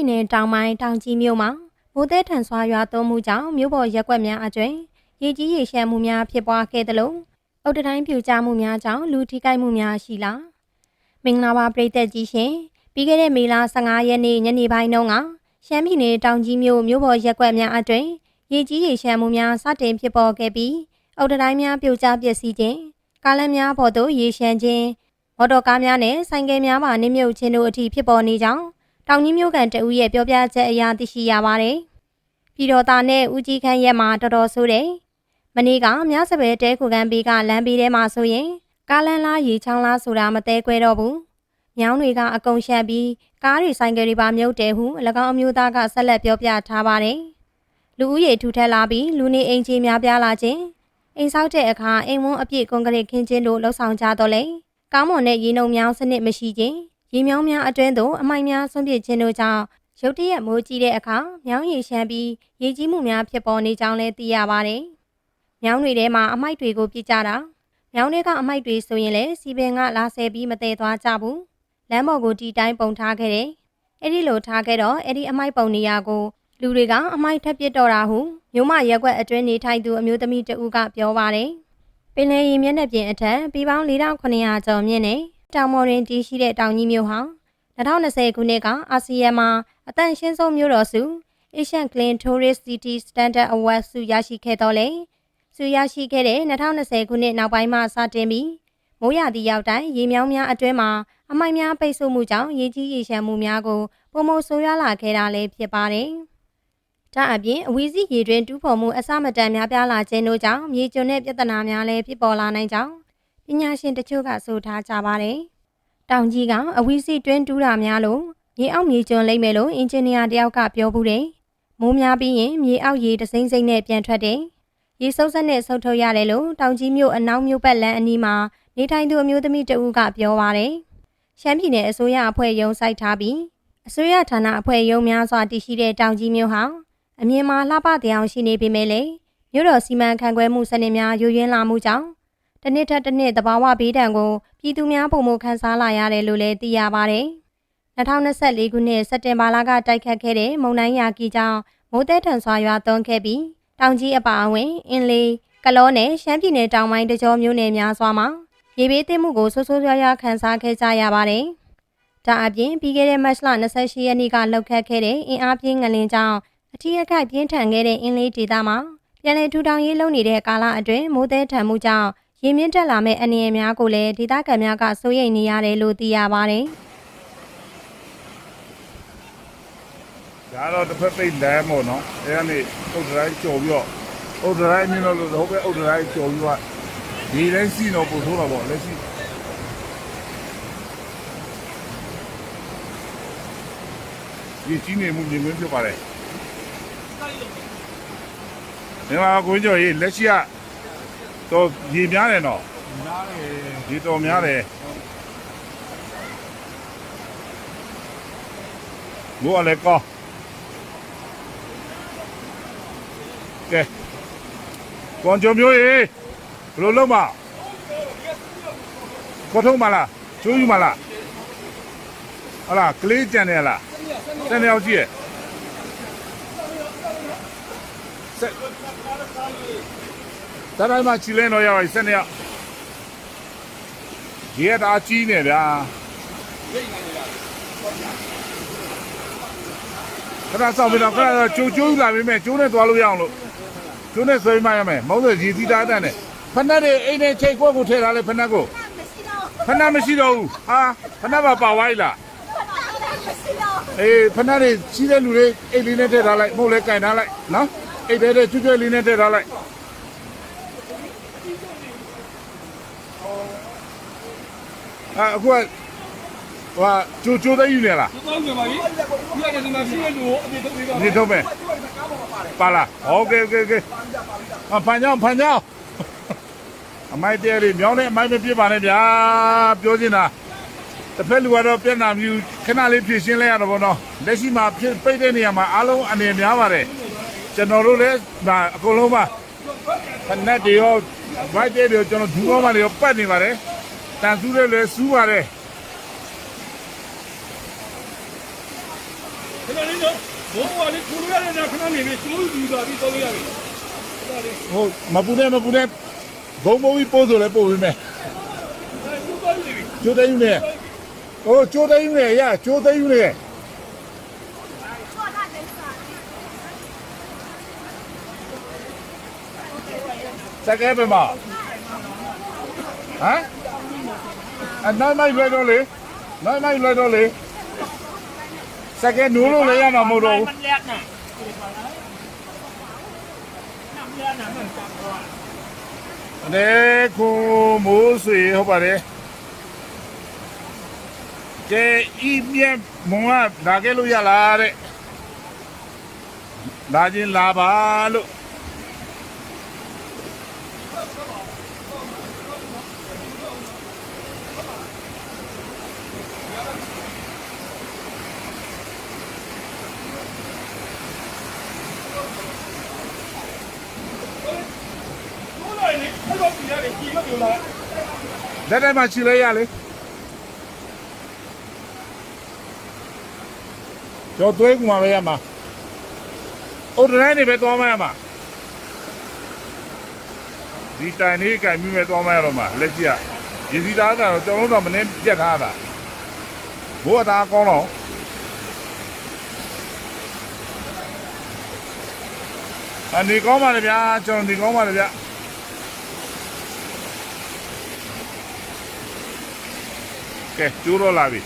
ပြည်နယ်တောင်ပိုင်းတောင်ကြီးမြို့မှာမိုးသည်ထန်စွာရွာသွန်းမှုကြောင့်မြို့ပေါ်ရပ်ကွက်များအကျွမ်းရေကြီးရေရှမ်းမှုများဖြစ်ပွားခဲ့သလိုအုတ်တိုင်းပြိုကျမှုများကြောင့်လူထိခိုက်မှုများရှိလာမင်္ဂလာပါပရိသတ်ကြီးရှင်ပြီးခဲ့တဲ့မေလ15ရက်နေ့ညနေပိုင်းတုန်းကရှမ်းပြည်နယ်တောင်ကြီးမြို့ပေါ်ရပ်ကွက်များအကျွမ်းရေကြီးရေရှမ်းမှုများစတင်ဖြစ်ပေါ်ခဲ့ပြီးအုတ်တိုင်းများပြိုကျပျက်စီးခြင်းကားလမ်းများပေါ်သို့ရေရှမ်းခြင်းမော်တော်ကားများနဲ့ဆိုင်ကယ်များပါနစ်မြုပ်ခြင်းတို့အထိဖြစ်ပေါ်နေကြောင်းတောင်ကြီးမြို့ကန်တအူးရဲ့ပြောပြချက်အရသိရှိရပါတယ်။ပြည်တော်သားနဲ့ဦးကြီးခန့်ရက်မှာတော်တော်ဆိုးတယ်။မနေ့ကမြစပယ်တဲခုကန်ဘေးကလမ်းဘေးထဲမှာဆိုရင်ကားလမ်းလားရေချောင်းလားဆိုတာမသေးခွဲတော့ဘူး။မြောင်းတွေကအကုန်ရှက်ပြီးကားတွေဆိုင်ကယ်တွေပါမြုပ်တယ်ဟု၎င်းအမျိုးသားကဆက်လက်ပြောပြထားပါတယ်။လူဦးရေထူထပ်လာပြီးလူနေအိမ်ကြီးများပြားလာခြင်းအိမ်ဆောက်တဲ့အခါအိမ်ဝန်းအပြည့်ကွန်ကရစ်ခင်းခြင်းတို့လှုပ်ဆောင်ကြတော့လေ။ကောင်းမွန်တဲ့ရေနှုံမြောင်းစနစ်မရှိခြင်းရေမြောင်းများအတွင်းသို့အမိုက်များဆွန့်ပစ်ခြင်းတို့ကြောင့်ရုတ်တရက်မိုးကြီးတဲ့အခါမြောင်းရေရှမ်းပြီးရေကြီးမှုများဖြစ်ပေါ်နေကြောင်းလည်းသိရပါတယ်။မြောင်းတွေထဲမှာအမိုက်တွေကိုပြစ်ကြတာမြောင်းတွေကအမိုက်တွေဆိုရင်လည်းစီပင်ကလာဆဲပြီးမတည်သွားကြဘူး။လမ်းပေါ်ကိုဒီတိုင်းပုံထားခဲ့တယ်။အဲ့ဒီလိုထားခဲ့တော့အဲ့ဒီအမိုက်ပုံနေရာကိုလူတွေကအမိုက်ထပ်ပစ်တော့တာဟုမြို့မရက်ကွက်အတွင်းနေထိုင်သူအမျိုးသမီးတဦးကပြောပါတယ်။ပင်လယ်ရေမျက်နှာပြင်အထက်ပြည်ပေါင်း4900ကျော်မြင့်နေတောင်မော်တွင်တည်ရှိတဲ့တောင်ကြီးမြို့ဟာ2020ခုနှစ်ကအာဆီယံမှာအသန့်ရှင်းဆုံးမြို့တော်စု Asian Clean Tourist City Standard Award ဆုရရှိခဲ့တော့လေဆုရရှိခဲ့တဲ့2020ခုနှစ်နောက်ပိုင်းမှာစတင်ပြီးမိုးရာသီရောက်တိုင်းရေမြောင်းများအတွင်းမှာအမိုက်များပိတ်ဆို့မှုကြောင့်ရေကြီးရေရှမ်းမှုများကိုပုံမဆိုးရွားလာခဲ့တာလည်းဖြစ်ပါတယ်။ဒါအပြင်အဝီစီရေတွင်တူးဖော်မှုအစမတန်များပြားလာခြင်းတို့ကြောင့်မြေကျွန်းတဲ့ပြဿနာများလည်းဖြစ်ပေါ်လာနိုင်ကြောင်းပညာရှင်တချို့ကဆိုထားကြပါတယ်။တောင်ကြီးကအဝီစီတွင်းတူးတာများလို့မြေအောက်မြေကျွန်းလိမ့်မယ်လို့အင်ဂျင်နီယာတယောက်ကပြောဘူးတယ်။မိုးများပြီးရင်မြေအောက်ရေတစိမ့်စိမ့်နဲ့ပြန်ထွက်တယ်။ရေစုပ်ဆက်နဲ့ဆုပ်ထုတ်ရတယ်လို့တောင်ကြီးမြို့အနောက်မြို့ပတ်လမ်းအနီးမှာနေထိုင်သူအမျိုးသမီးတဦးကပြောပါတယ်။ရှမ်းပြည်နယ်အစိုးရအဖွဲ့ရုံးစိုက်ထားပြီးအစိုးရဌာနအဖွဲ့ရုံးများစွာတည်ရှိတဲ့တောင်ကြီးမြို့ဟာအမြင်မှာလှပတရားရှိနေပေမဲ့လည်းမြို့တော်စီမံခန့်ခွဲမှုစနစ်များယိုယွင်းလာမှုကြောင့်တစ်နှစ်ထက်တစ်နှစ်သဘာဝဘေးဒဏ်ကိုပြည်သူများပုံမခန်းစားလာရတယ်လို့လည်းသိရပါတယ်။2024ခုနှစ်စက်တင်ဘာလကတိုက်ခတ်ခဲ့တဲ့မုန်တိုင်းရာကီကြောင့်မိုးသည်ထန်စွာရွာသွန်းခဲ့ပြီးတောင်ကြီးအပါအဝင်အင်းလေးကလောနဲ့ရှမ်းပြည်နယ်တောင်ပိုင်းတကြောမြို့နယ်များစွာမှာရေဘေးသင့်မှုကိုဆိုးဆိုးရွားရွားခံစားခဲ့ကြရပါတယ်။ဒါအပြင်ပြီးခဲ့တဲ့မတ်လ28ရက်နေ့ကလှုပ်ခတ်ခဲ့တဲ့အင်အားပြင်းငလင်ကြောင့်အထီးအခိုက်ပြင်းထန်ခဲ့တဲ့အင်းလေးဒေသမှာပြည်내ထူထောင်ရေးလုပ်နေတဲ့ကာလအတွင်းမိုးသည်ထန်မှုကြောင့်ရေမြင့်တက်လာမဲ့အနေအများကိုလည်းဒေသခံများကစိုးရိမ်နေရတယ်လို့သိရပါတယ်။ဒါတော့တစ်ဖက်ပိတ်လမ်းပေါ့နော်။အဲကနေအုတ်တိုင်းကျော်ပြီးတော့အုတ်တိုင်းမြင်လို့ဟိုဘက်အုတ်တိုင်းကျော်ပြီးတော့ဒီတိုင်းစီတော့ပို့ဆိုးတော့ပေါ့လက်ရှိဒီကြီးနေမှုမြင်ကွင်းဖြစ်ပါတယ်။ဒီမှာကိုကျော်ရေးလက်ရှိကတော့ရေများတယ်နော်များတယ်ဒီတော်များတယ်ဘောလည်းကောကဲကွန်ကျော်မျိုးရေဘယ်လိုလုပ်မှာခေါ်ထုံးမလားကျိုးယူမလားဟုတ်လားကလေးကြံတယ်လားတန်တယ်အောင်ကြည့်ရဲ့ဒါတိုင်းမှာချီလင်းတော့ရပါစနေရရေတာကြီးနေဗျာခဏစောင့်ပြီးတော့ခဏကျိုးလာပြီမဲ့ကျိုးနဲ့သွားလို့ရအောင်လို့ကျိုးနဲ့ဆွဲမှရမယ်မဟုတ်ဆိုရေသီးသားတန်းနဲ့ဖက်နှက်တွေအိမ်နဲ့ချိန်ခွက်ကိုထည့်ထားလဲဖက်နှက်ကိုဖက်နှက်မရှိတော့ဘူးဟာဖက်နှက်ပါဝိုင်းလားအေးဖက်နှက်တွေကြီးတဲ့လူတွေအိမ်လေးနဲ့ထည့်ထားလိုက်မဟုတ်လဲကင်ထားလိုက်နော်အိမ်ထဲကျွတ်လေးနဲ့ထည့်ထားလိုက်အခုကဟာကျိုးသိယူနေလားကျိုးသိယူပါပြီဒီကနေ့ဒီမှာရှိတဲ့လူကိုအပြည့်ထုတ်ပေးပါနေထုတ်မယ်ပါလားโอเคဖန်ကြောင်းအမိုက်တဲလေးမြောင်းနဲ့အမိုက်မပြစ်ပါနဲ့ဗျာပြောချင်တာတစ်ဖက်လူကတော့ပြက်နာမြူခဏလေးဖြည့်ရှင်းလိုက်ရတော့ဗောနော်လက်ရှိမှာပိတ်တဲ့နေရာမှာအားလုံးအနေများပါတယ်ကျွန်တော်တို့လည်းအကုန်လုံးပါဖက်နဲ့တွေရောဘိုက်တဲတွေရောကျွန်တော်ဒူးပေါ်မှာတွေရောပတ်နေပါတယ်တန်ဆူးတွေလည်းစူးပါတယ် ခဏလေးတော့ဘောကလေးကိုရတဲ့ခဏနေပြီကျိုးယူတာပြီးတော့ရပြီ ဟုတ်မပူနဲ့ဘုံကြီးပိုးဆိုလဲပို့ပေးမယ် ကျိုးသွားပြီကျိုးသိမ်းနေဟိုကျိုးသိမ်းနေရကျိုးသိမ်းနေစကဲပဲမဟမ်အနိုင်မိုက်လွယ်တော့လေနိုင်မိုက်လွယ်တော့လေစကဲနိုးလို့လည်းရမှာမဟုတ်တော့ဘူး มันแรกน่ะน้ำแรกน่ะมันจับว่า အနေခုမိုးဆွေဟုတ်ပါတယ်ကဲဤမြက်မုံကလာခဲ့လို့ရလားတဲ့လာခြင်းလာပါလို့လက်ထဲမှာချီလိုက်ရလေကျော်သွေးကူမှာပဲရမှာအိုတတိုင်းနေပဲသွားမရမှာဒီတိုင်လေးကင်ပြီးပဲသွားမရတော့မှာလက်ကြီးကရည်စည်းသားကတော့ကျွန်တော်တို့တော့မနေပြတ်ထားတာဘိုးအသားကောင်းတော့အနေကောင်းပါလေဗျာကျွန်တော်ဒီကောင်းပါလေဗျာကဲကျိုးတော့လာပြီ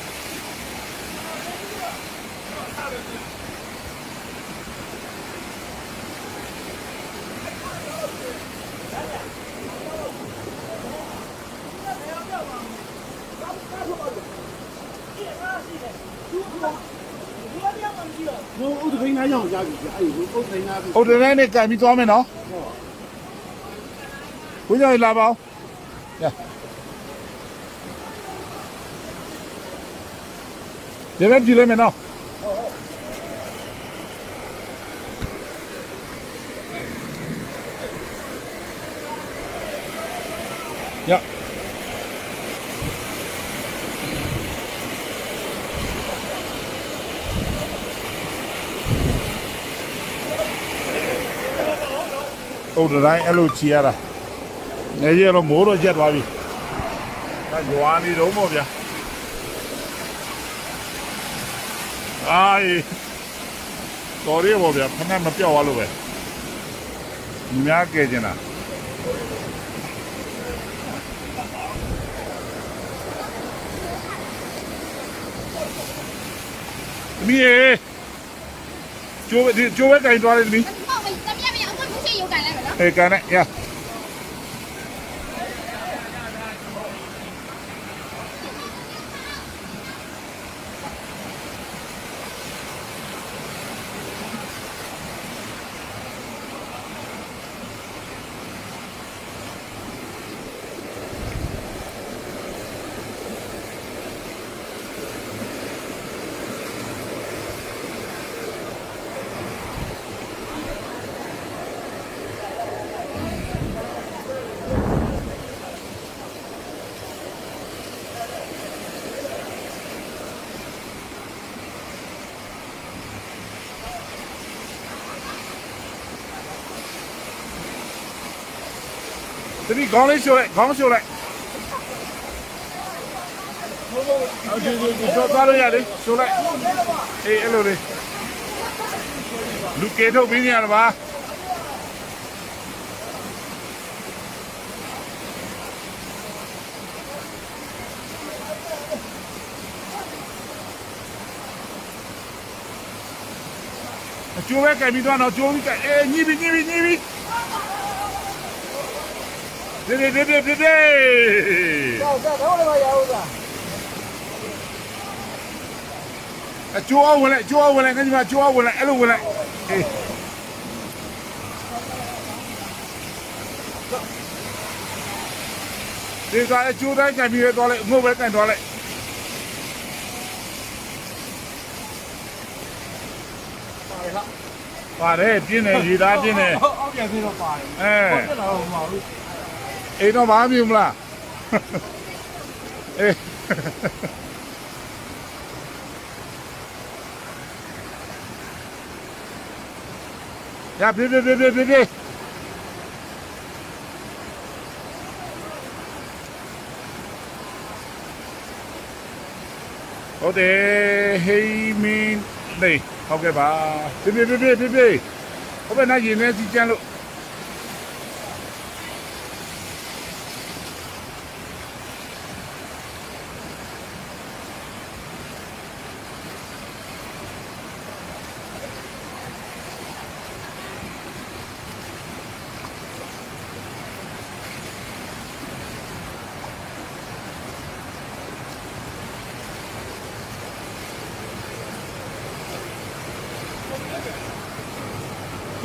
我欧洲平台上下去，哎呦，欧洲平台。 အိုတတိုင်းနေကင်ပြီးသွားမယ်နော်ဘုရားကြီးလာပါဦးဒီလည်းကြည့်လိုက်မယ်နော်ရအိုတတိုင်းအဲ့လိုချီရတာနေရတော့မိုးတော့ရက်သွားပြီဒါရွာနေတော့မို့ဗျာအာတော်ရပါဗျာဖက်မပြောက်သွားလို့ပဲညီများကဲကျင်တာသမီးရေကျိုးပဲကင်သွားတယ်သမီး 哦，我咱们要不要我不是有感来了？ အေးကန်နဲ့ရသမီးခေါင်းလေးရှိုးလိုက်ခေါင်းရှိုးလိုက်အော်ဒီတော့သားလို့ရတယ်ရှိုးလိုက်အေးအဲ့လိုလေးလူကေထုတ်ပြီးနေရပါကျိုးပဲကင်ပြီးတော့ကျိုးပြီးကအေးညှိပြီး别！到头了吧，姚子？捉回来，赶紧把捉回来，一路回来，哎。这个捉单干比越多嘞，我们干多嘞。ပါတယ်ပြင်းနေရည်သားပြင်းနေအောက်ပြန်ပြီးတော့ပါတယ်ဟုတ်တယ်လားမဟုတ်ဘူး အိမ်တော့ဘာမှမမြင်ဘူးလားအေး ရပြေးဟုတ်တယ်ဟေးမင်းနေဟုတ်ကဲ့ပါပြေးဟုတ်ပဲနားရင်နေစီကျန်းလို့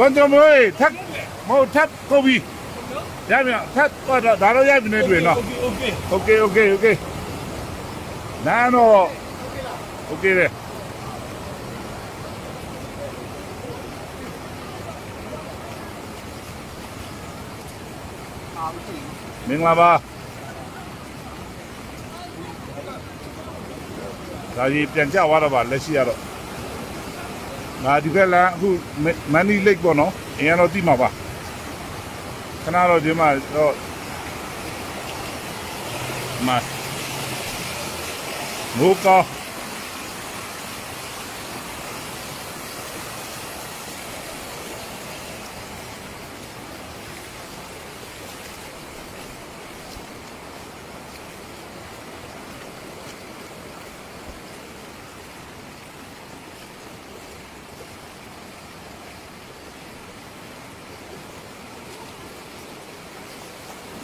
ကွန်ထရိုးထပ်မဟုတ်ထပ်ကိုပြီရပြီထပ်တော့ဒါတော့ရပြီနေတွေ့နော်โอเคနားတော့โอเคလေမင်္ဂလာပါဒါကြီးပြန်ကြသွားတော့ပါလက်ရှိရတော့ငါဒီဘက်လမ်းအခုမန်နီလိတ်ပေါ့နော်အရင်တော့တိမှာပါခဏတော့ဒီမှာတော့မိုးကောင်း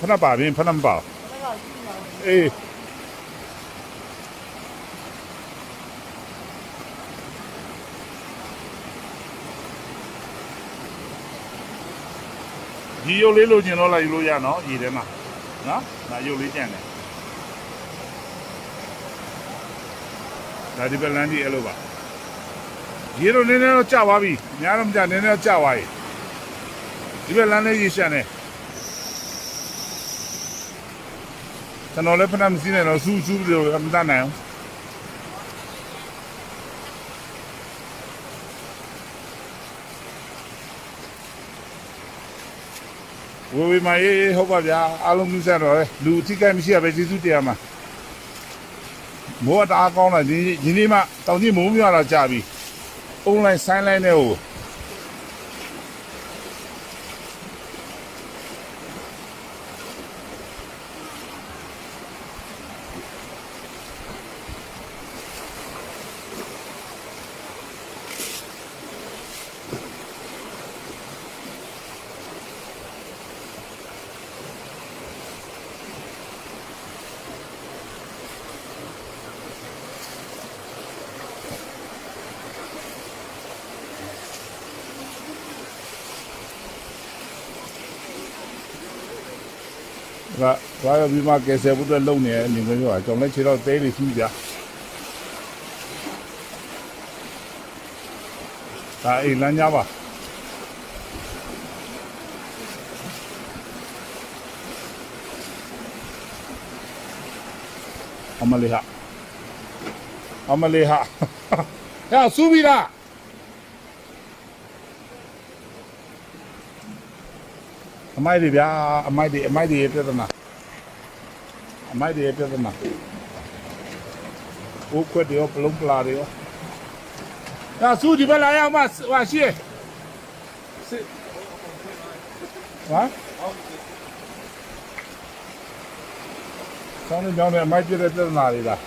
ဖနပါbienဖနမပါအေးဒီရုပ်လေးလိုချင်တော့လာယူလို့ရနော်ရေထဲမှာနော်ဒါရုပ်လေးကြံတယ်ဒါဒီဘက်လမ်းကြီးအဲ့လိုပါရေတော့နည်းနည်းတော့ကျသွားပြီများတော့မကျနည်းနည်းတော့ကျသွားပြီဒီဘက်လမ်းလေးရေရှမ်းတယ်ကျွန်တော်လည်းဖနမစင်းနေတော့စူးလို့မတတ်နိုင်ဘူးဝေးမရေးဟုတ်ပါဗျာအားလုံးမြှဆက်တော့လူအထိကိမရှိရပဲကျေးဇူးတရားမှာမိုးတအားကောင်းတာဒီနေ့မှတောင်ကြီးမိုးမြတော့ကြာပြီအွန်လိုင်းဆိုင်းလိုင်းနဲ့ဟိုဘာရပြီးမှကဲဆယ်ဖို့အတွက်လုံနေတယ်နေမျိုးကကျွန်တော်လည်းခြေတော့တဲလေးရှိပြဒါအိမ်လမ်းကြပါအမလေးဟာရစူးပြီလားအမိုက်တွေဗျာအမိုက်တွေရဲ့ပြဿနာဘိုးခွက်တွေရောပလုံးပလာတွေရောဒါစူးဒီဘက်လာရအောင်မဟာရှိဟာဆောင်းနေကြောင်းနေအမိုက်ပြတဲ့ပြဿနာတွေလား